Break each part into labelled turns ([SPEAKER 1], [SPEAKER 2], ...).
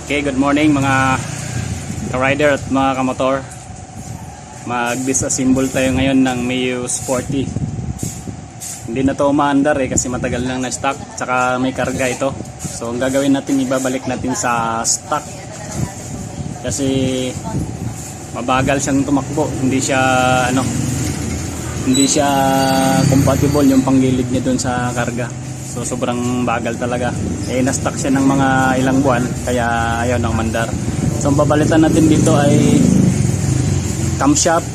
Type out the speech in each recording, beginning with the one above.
[SPEAKER 1] Okay, good morning mga ka-rider at mga kamotor. Mag-disassemble tayo ngayon ng Mio Sporty. Hindi na to umaandar kasi matagal lang na stock, tsaka may karga ito. So ang gagawin natin, ibabalik natin sa stock kasi mabagal siyang tumakbo. Hindi siya compatible yung panggilid niya doon sa karga. So sobrang bagal talaga. Na-stock siya ng mga ilang buwan, kaya ayaw nang mandar. So ang babalitan natin dito ay camshaft,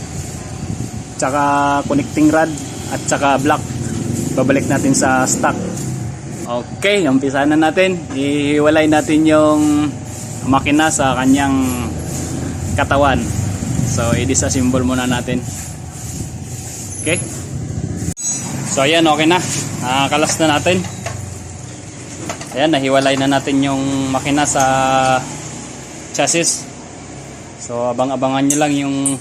[SPEAKER 1] tsaka connecting rod, at tsaka block. Babalik natin sa stock. Okay, umpisa na natin. Ihiwalay natin yung makina sa kanyang katawan. So i-disassemble muna natin. Okay. So ayan, okay na. Kalas na natin. Ayan, nahiwalay na natin yung makina sa chassis. So abang-abangan nyo lang yung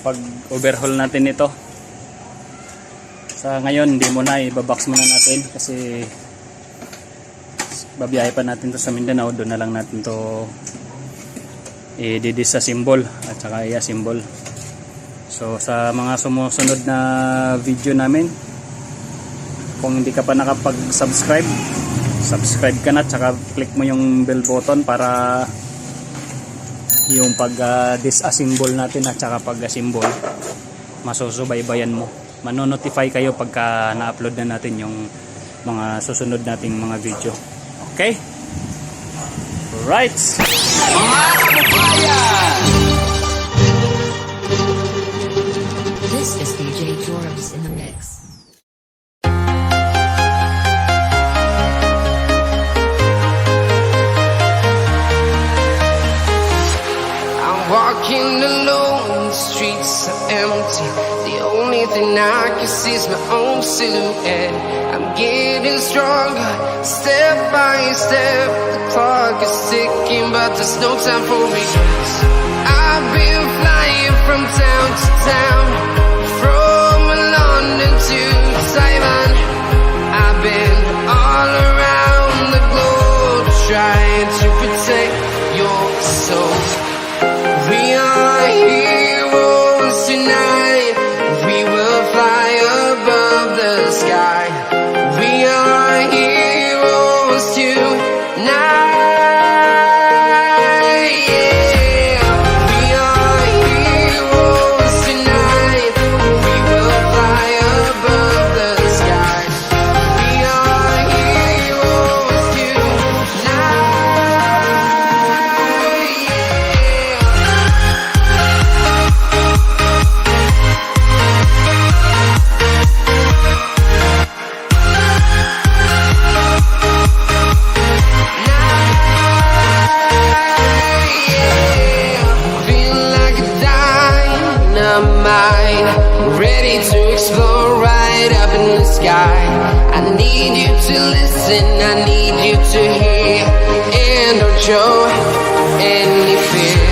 [SPEAKER 1] pag-overhaul natin ito. Sa ngayon, hindi muna, ibabox muna natin kasi babiyahe pa natin to sa Mindanao. Doon na lang natin to i-disassemble at saka i-assemble. So sa mga sumusunod na video namin, kung hindi ka pa nakapag-subscribe, subscribe ka na, tsaka click mo yung bell button para yung pag-disassemble natin at tsaka pag-assemble masusubaybayan mo. Mano-notify kayo pagka na-upload na natin yung mga susunod nating mga video. Okay? Right!
[SPEAKER 2] This is DJ Jorbs in the mix.
[SPEAKER 3] I'm walking alone, the streets are empty. The only thing I can see is my own silhouette. I'm getting stronger, step by step. The clock is ticking, but there's no time for regrets. I've been flying from town to town, from London to Taiwan. I've been all around the globe, trying to protect your soul. We are heroes tonight. We will fly above the sky. We are heroes tonight. Ready to explore right up in the sky. I need you to listen, I need you to hear, and don't show any fear.